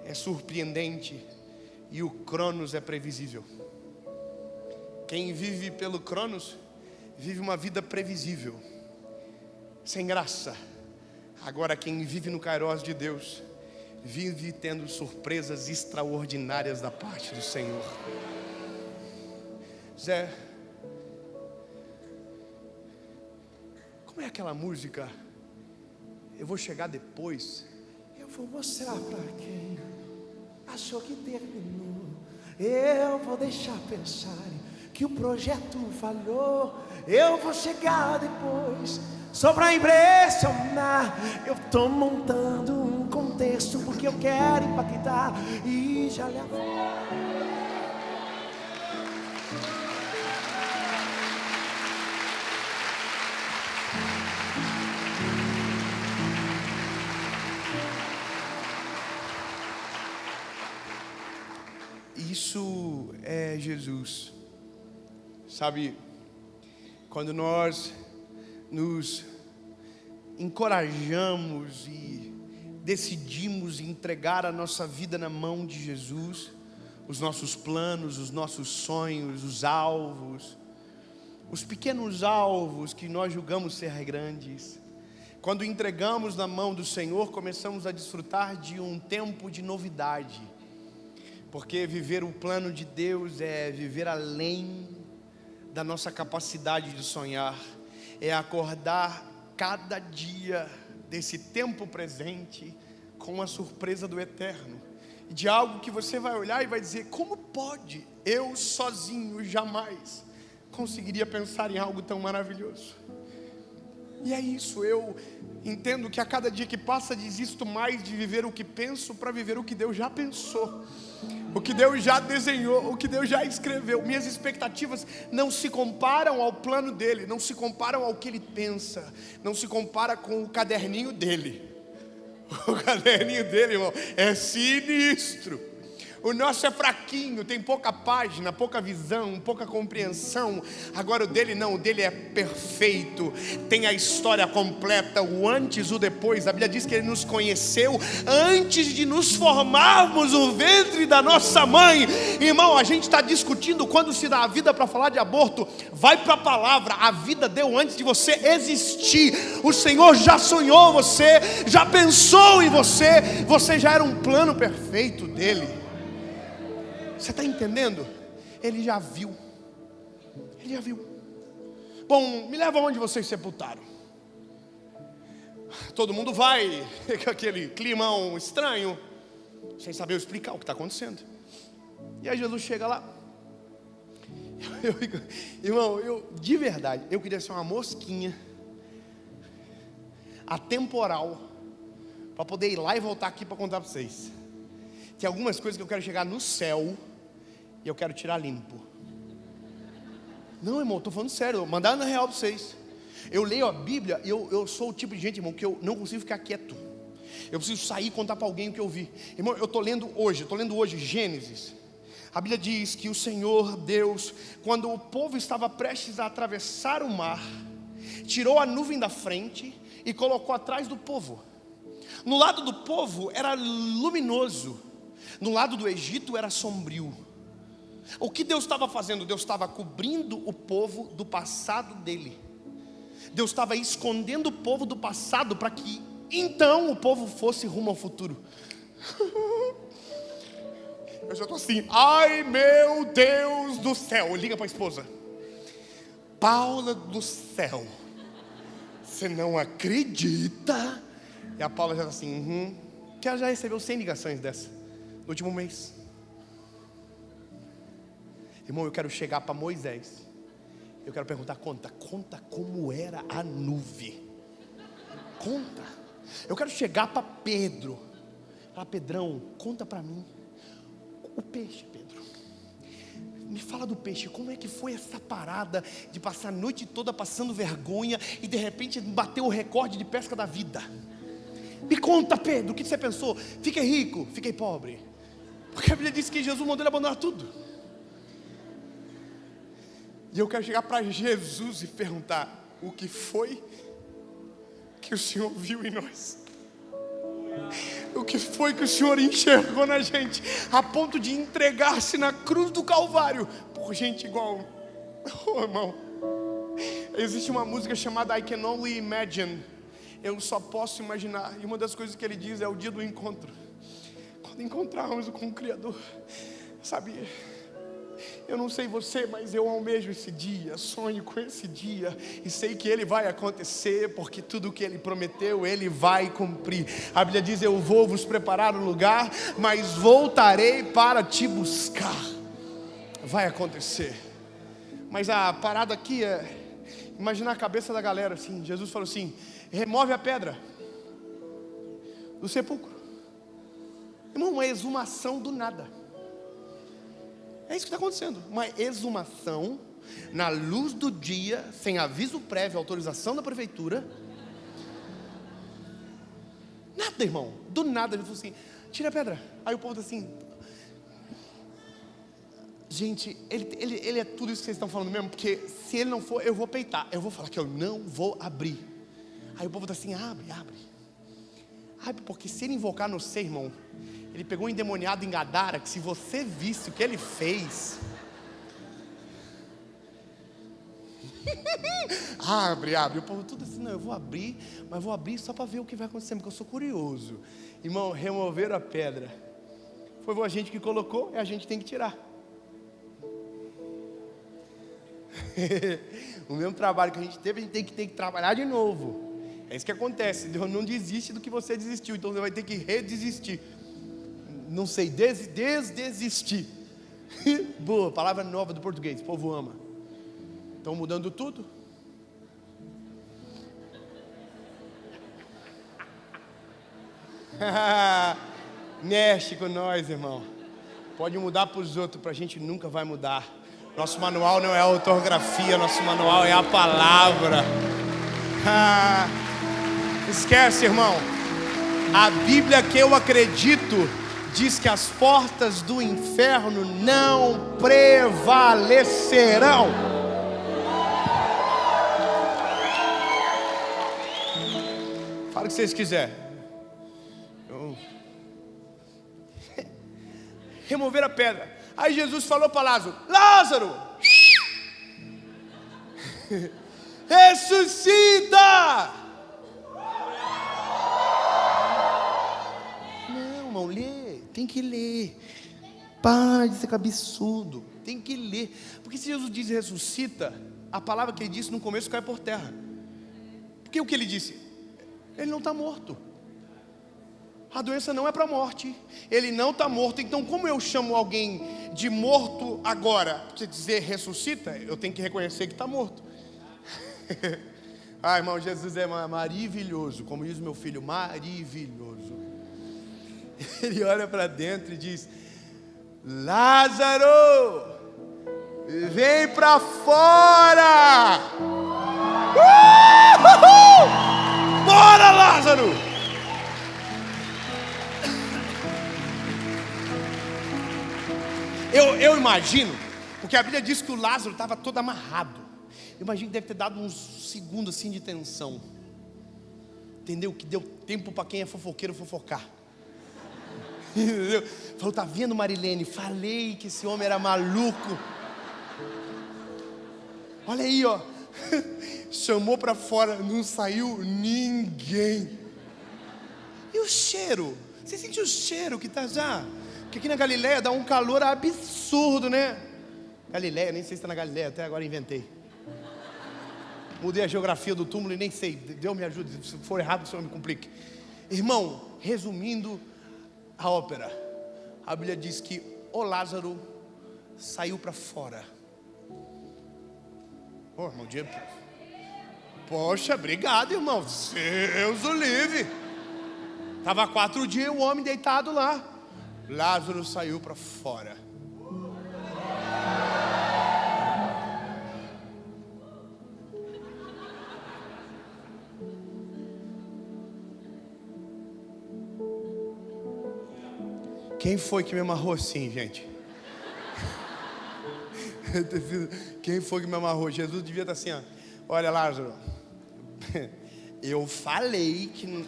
é surpreendente e o Cronos é previsível. Quem vive pelo Cronos vive uma vida previsível, sem graça. Agora quem vive no Kairos de Deus vive tendo surpresas extraordinárias da parte do Senhor. Zé, como é aquela música? Eu vou chegar depois. Eu vou mostrar pra quem achou que terminou. Eu vou deixar pensarem que o projeto falhou. Eu vou chegar depois, só pra impressionar. Eu tô montando um contexto porque eu quero impactar. E já lhe Isso é Jesus. Sabe, quando nós nos encorajamos e decidimos entregar a nossa vida na mão de Jesus, os nossos planos, os nossos sonhos, os alvos, os pequenos alvos que nós julgamos ser grandes, quando entregamos na mão do Senhor, começamos a desfrutar de um tempo de novidade. Porque viver o plano de Deus é viver além da nossa capacidade de sonhar, é acordar cada dia desse tempo presente com a surpresa do eterno, de algo que você vai olhar e vai dizer: como pode? Eu sozinho jamais conseguiria pensar em algo tão maravilhoso. E é isso, eu entendo que a cada dia que passa desisto mais de viver o que penso para viver o que Deus já pensou, o que Deus já desenhou, o que Deus já escreveu. Minhas expectativas não se comparam ao plano dele, não se comparam ao que ele pensa, não se compara com o caderninho dele. O caderninho dele, irmão, é sinistro. O nosso é fraquinho, tem pouca página, pouca visão, pouca compreensão. Agora o dele não, o dele é perfeito, tem a história completa, o antes, o depois. A Bíblia diz que ele nos conheceu antes de nos formarmos no ventre da nossa mãe. Irmão, a gente está discutindo quando se dá a vida para falar de aborto. Vai para a palavra, a vida deu antes de você existir. O Senhor já sonhou você, já pensou em você, você já era um plano perfeito dele. Você está entendendo? Ele já viu. Ele já viu. Bom, me leva onde vocês sepultaram. Todo mundo vai com aquele climão estranho, sem saber explicar o que está acontecendo. E aí Jesus chega lá. Irmão, de verdade, eu queria ser uma mosquinha atemporal para poder ir lá e voltar aqui para contar para vocês. Tem algumas coisas que eu quero chegar no céu e eu quero tirar limpo. Não, irmão, estou falando sério, mandar na real para vocês. Eu leio a Bíblia e eu sou o tipo de gente, irmão, que eu não consigo ficar quieto. Eu preciso sair e contar para alguém o que eu vi. Irmão, eu estou lendo hoje Gênesis. A Bíblia diz que o Senhor Deus, quando o povo estava prestes a atravessar o mar, tirou a nuvem da frente e colocou atrás do povo. No lado do povo era luminoso, no lado do Egito era sombrio. O que Deus estava fazendo? Deus estava cobrindo o povo do passado dele. Deus estava escondendo o povo do passado para que então o povo fosse rumo ao futuro. Eu já estou assim, ai meu Deus do céu. Liga para a esposa: Paula do céu, você não acredita? E a Paula já está assim, que ela já recebeu 100 ligações dessa no último mês. Irmão, eu quero chegar para Moisés. Eu quero perguntar, conta como era a nuvem. Conta. Eu quero chegar para Pedro. Falar, Pedrão, conta para mim. O peixe, Pedro. Me fala do peixe, como é que foi essa parada de passar a noite toda passando vergonha e de repente bateu o recorde de pesca da vida? Me conta, Pedro, o que você pensou? Fiquei rico, fiquei pobre. Porque a Bíblia diz que Jesus mandou ele abandonar tudo. E eu quero chegar para Jesus e perguntar: o que foi que o Senhor viu em nós? O que foi que o Senhor enxergou na gente, a ponto de entregar-se na cruz do Calvário por gente igual? Oh, irmão, existe uma música chamada I Can Only Imagine. Eu só posso imaginar. E uma das coisas que ele diz é o dia do encontro, quando encontrarmos com o Criador. Sabe, eu não sei você, mas eu almejo esse dia, sonho com esse dia, e sei que ele vai acontecer, porque tudo o que ele prometeu, ele vai cumprir. A Bíblia diz: eu vou vos preparar um lugar, mas voltarei para te buscar. Vai acontecer. Mas a parada aqui é imaginar a cabeça da galera assim. Jesus falou assim: remove a pedra do sepulcro. Irmão, uma exumação do nada. É isso que está acontecendo. Uma exumação na luz do dia, sem aviso prévio, autorização da prefeitura. Nada, irmão. Do nada ele falou assim: tira a pedra. Aí o povo está assim: gente, ele é tudo isso que vocês estão falando mesmo? Porque se ele não for, eu vou peitar. Eu vou falar que eu não vou abrir. Aí o povo está assim: abre. Abre, porque se ele invocar no seu, irmão, ele pegou um endemoniado em Gadara, que se você visse o que ele fez. abre. O povo tudo assim: não, eu vou abrir, mas vou abrir só para ver o que vai acontecer, porque eu sou curioso. Irmão, removeram a pedra. Foi a gente que colocou, e a gente tem que tirar. O mesmo trabalho que a gente teve, a gente tem que trabalhar de novo. É isso que acontece. Deus não desiste do que você desistiu, então você vai ter que redesistir. Não sei, desistir. Boa, palavra nova do português, o povo ama. Estão mudando tudo. Mexe com nós, irmão. Pode mudar para os outros, para a gente nunca vai mudar. Nosso manual não é a ortografia, nosso manual é a palavra. Esquece, irmão. A Bíblia que eu acredito diz que as portas do inferno não prevalecerão. Fala o que vocês quiserem. Remover a pedra. Aí Jesus falou para Lázaro: Lázaro, ressuscita! Não, irmão, lê. Tem que ler. Para de ser cabeçudo. Tem que ler. Porque se Jesus diz ressuscita, a palavra que ele disse no começo cai por terra. Porque o que ele disse? Ele não está morto. A doença não é para a morte. Ele não está morto. Então, como eu chamo alguém de morto agora? Para dizer ressuscita, eu tenho que reconhecer que está morto. Irmão, Jesus é maravilhoso. Como diz meu filho, maravilhoso. Ele olha para dentro e diz: Lázaro, vem para fora. Bora, Lázaro. Eu imagino, porque a Bíblia diz que o Lázaro estava todo amarrado. Eu imagino que deve ter dado uns segundos assim de tensão. Entendeu? Que deu tempo para quem é fofoqueiro fofocar. Entendeu? Falou: tá vendo, Marilene? Falei que esse homem era maluco. Olha aí, ó. Chamou para fora, não saiu ninguém. E o cheiro? Você sentiu o cheiro que tá já? Porque aqui na Galileia dá um calor absurdo, né? Galileia, nem sei se está na Galileia, até agora inventei. Mudei a geografia do túmulo e nem sei. Deus me ajude, se for errado, o Senhor me complique. Irmão, resumindo a ópera, a Bíblia diz que o Lázaro saiu para fora. Ô, irmão, poxa, obrigado, irmão. Deus o livre. Estava 4 dias o homem deitado lá. Lázaro saiu para fora. Quem foi que me amarrou assim, gente? Quem foi que me amarrou? Jesus devia estar assim, ó. Olha, Lázaro, eu falei que...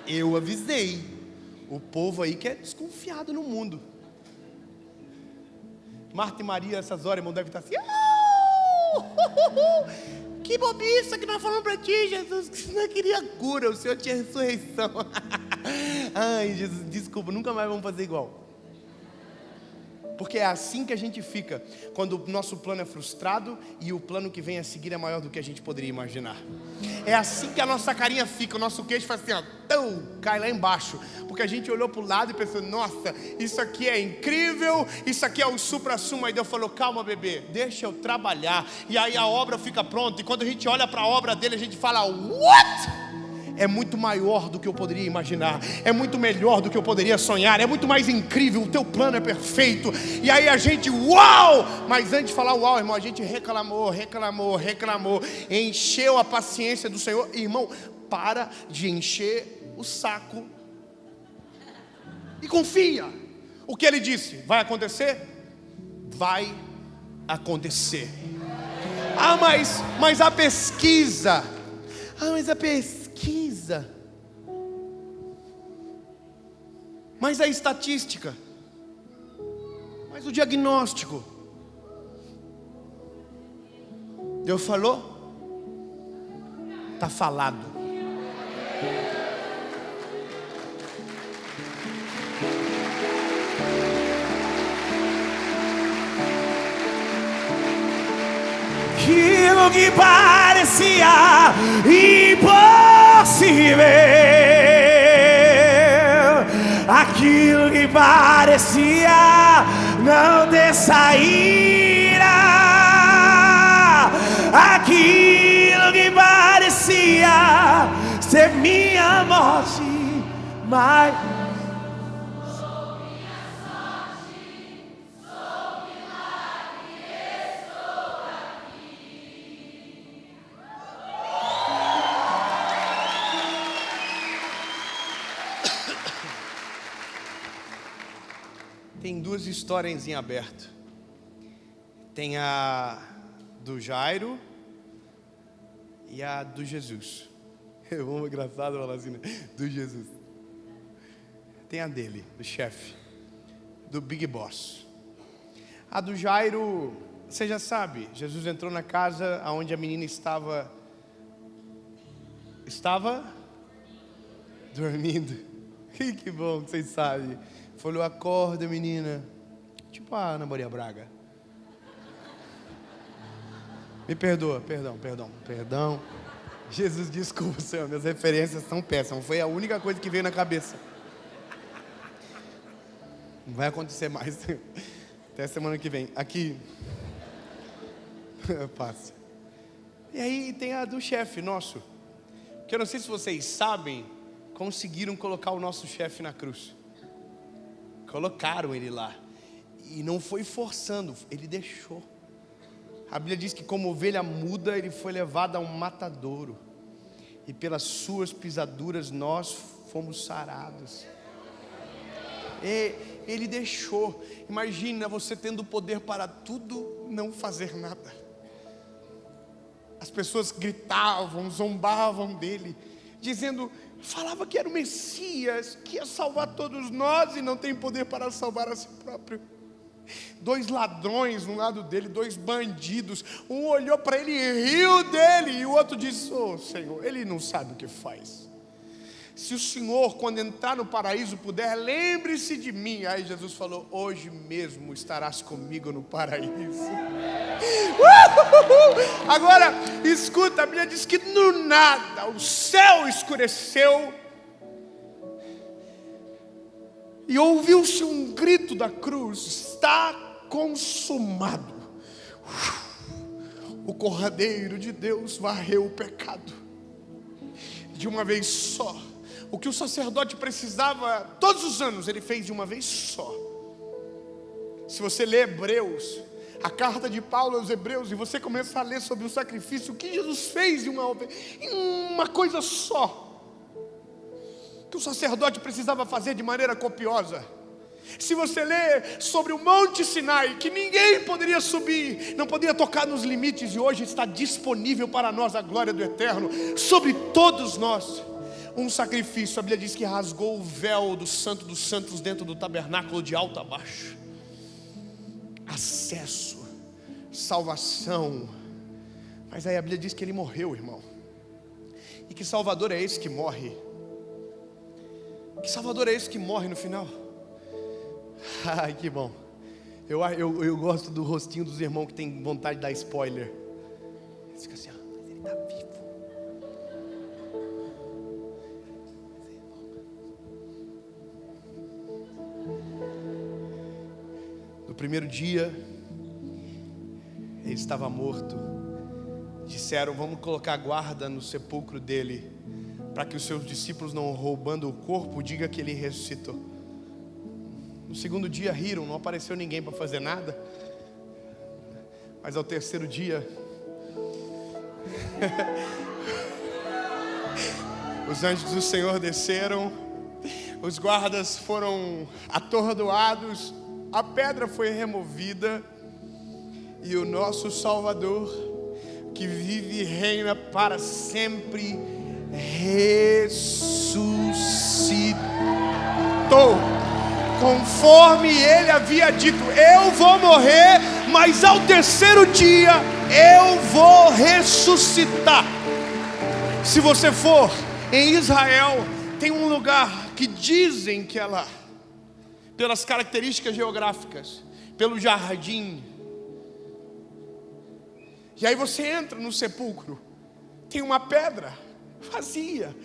Eu avisei. O povo aí que é desconfiado no mundo. Marta e Maria, essas horas, irmão, devem estar assim... Que bobiça que nós falamos para ti, Jesus, que você não queria cura, o Senhor tinha ressurreição. Ai, Jesus, desculpa, nunca mais vamos fazer igual. Porque é assim que a gente fica, quando o nosso plano é frustrado e o plano que vem a seguir é maior do que a gente poderia imaginar. É assim que a nossa carinha fica, o nosso queixo faz assim, ó, cai lá embaixo. Porque a gente olhou para o lado e pensou, nossa, isso aqui é incrível, isso aqui é o supra-sumo. Aí Deus falou, calma bebê, deixa eu trabalhar. E aí a obra fica pronta, e quando a gente olha para a obra dele, a gente fala, what? É muito maior do que eu poderia imaginar, é muito melhor do que eu poderia sonhar, é muito mais incrível, o teu plano é perfeito. E aí a gente, uau! Mas antes de falar uau, irmão, a gente reclamou, encheu a paciência do Senhor. Irmão, para de encher o saco e confia. O que ele disse, vai acontecer? Vai acontecer. Mas a pesquisa, mas a estatística, mas o diagnóstico. Deus falou, está falado. Aquilo que parecia impossível, aquilo que parecia não ter saída, aquilo que parecia ser minha morte, mas tem duas histórias em aberto. Tem a do Jairo e a do Jesus. É uma engraçada falar assim, né? Do Jesus. Tem a dele, do chefe, do Big Boss. A do Jairo, você já sabe, Jesus entrou na casa onde a menina estava dormindo. Que bom que vocês sabem. Falou, acorda menina. Tipo a Ana Maria Braga. Me perdoa, perdão. Jesus, desculpa, Senhor, minhas referências são péssimas. Foi a única coisa que veio na cabeça. Não vai acontecer mais. Até semana que vem. Aqui. Passa. E aí tem a do chefe nosso. Que eu não sei se vocês sabem, conseguiram colocar o nosso chefe na cruz. Colocaram ele lá. E não foi forçando, ele deixou. A Bíblia diz que como ovelha muda, ele foi levado a um matadouro. E pelas suas pisaduras nós fomos sarados. E ele deixou. Imagina você tendo poder para tudo, não fazer nada. As pessoas gritavam, zombavam dele, dizendo, falava que era o Messias, que ia salvar todos nós e não tem poder para salvar a si próprio. 2 ladrões no lado dele, 2 bandidos. Um olhou para ele e riu dele, e o outro disse, oh Senhor, ele não sabe o que faz. Se o Senhor, quando entrar no paraíso, puder, lembre-se de mim. Aí Jesus falou, hoje mesmo estarás comigo no paraíso. Agora, escuta, a Bíblia diz que no nada, o céu escureceu. E ouviu-se um grito da cruz, está consumado. O Cordeiro de Deus varreu o pecado de uma vez só. O que o sacerdote precisava todos os anos, ele fez de uma vez só. Se você lê Hebreus, a carta de Paulo aos Hebreus, e você começa a ler sobre o sacrifício, o que Jesus fez em uma coisa só, que o sacerdote precisava fazer de maneira copiosa. Se você lê sobre o Monte Sinai, que ninguém poderia subir, não poderia tocar nos limites, e hoje está disponível para nós a glória do Eterno, sobre todos nós, um sacrifício. A Bíblia diz que rasgou o véu do Santo dos Santos dentro do tabernáculo de alto a baixo. Acesso, salvação. Mas aí a Bíblia diz que ele morreu, irmão. E que Salvador é esse que morre? Que Salvador é esse que morre no final? Ai, que bom. Eu gosto do rostinho dos irmãos que tem vontade de dar spoiler. Eles ficam assim, mas ele está vivo. No primeiro dia, ele estava morto. Disseram, vamos colocar guarda no sepulcro dele, para que os seus discípulos, não roubando o corpo, digam que ele ressuscitou. No segundo dia riram, não apareceu ninguém para fazer nada. Mas ao terceiro dia, os anjos do Senhor desceram, os guardas foram atordoados, a pedra foi removida, e o nosso Salvador, que vive e reina para sempre, ressuscitou. Conforme ele havia dito, eu vou morrer, mas ao terceiro dia eu vou ressuscitar. Se você for em Israel, tem um lugar que dizem que é lá, pelas características geográficas, pelo jardim. E aí você entra no sepulcro, tem uma pedra vazia,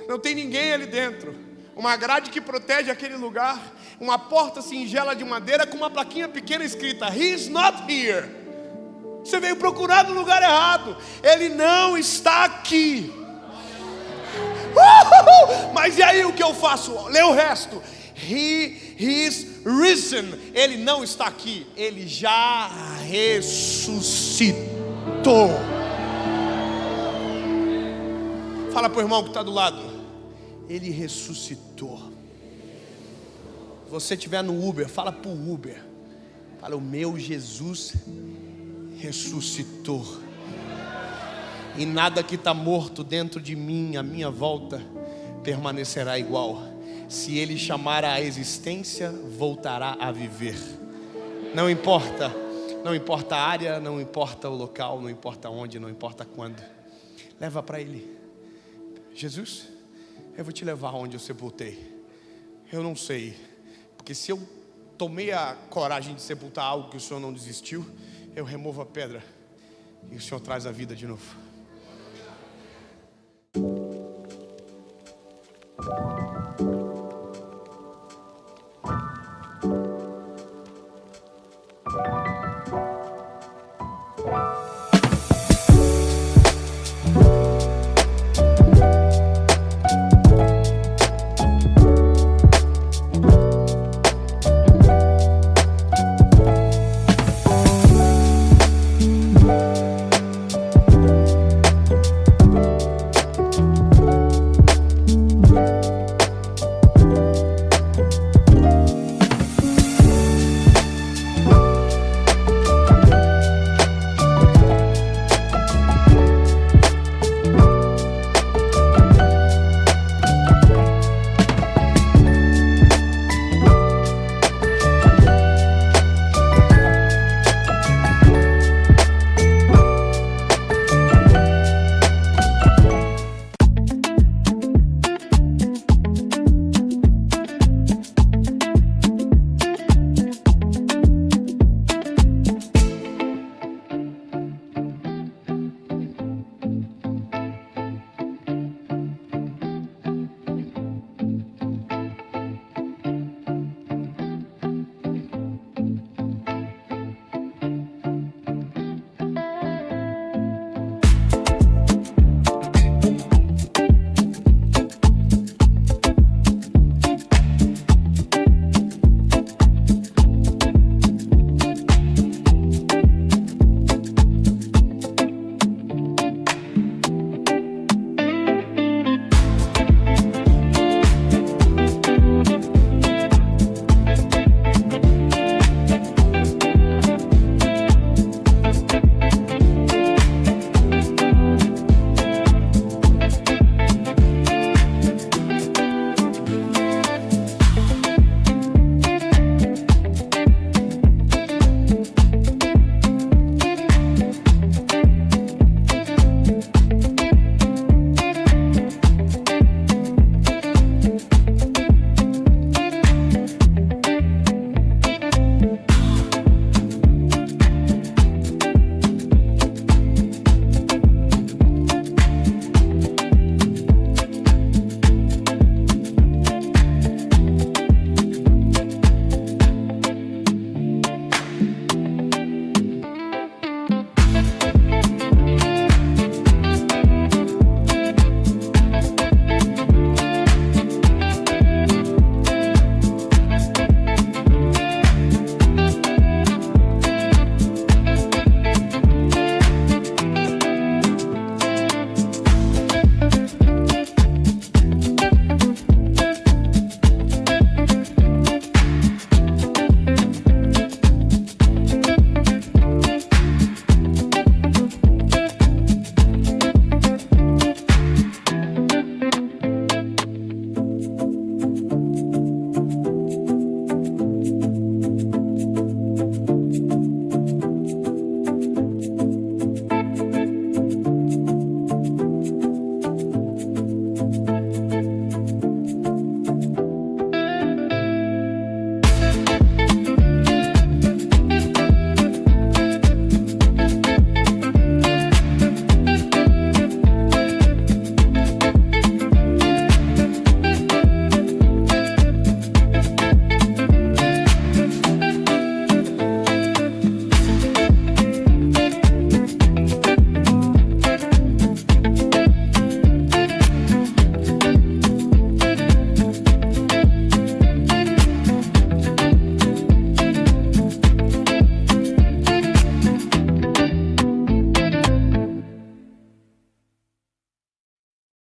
não tem ninguém ali dentro, uma grade que protege aquele lugar, uma porta singela de madeira com uma plaquinha pequena escrita, He's not here. Você veio procurar no lugar errado, ele não está aqui. Mas e aí o que eu faço? Lê o resto. He is risen. Ele não está aqui, ele já ressuscitou. Fala para o irmão que está do lado, ele ressuscitou. Se você estiver no Uber, fala para o Uber, fala, o meu Jesus ressuscitou. E nada que está morto dentro de mim, à minha volta, permanecerá igual. Se ele chamar à existência, voltará a viver. Não importa a área, não importa o local, não importa onde, não importa quando. Leva para ele. Jesus, eu vou te levar onde eu sepultei. Eu não sei, porque se eu tomei a coragem de sepultar algo que o Senhor não desistiu, eu removo a pedra e o Senhor traz a vida de novo.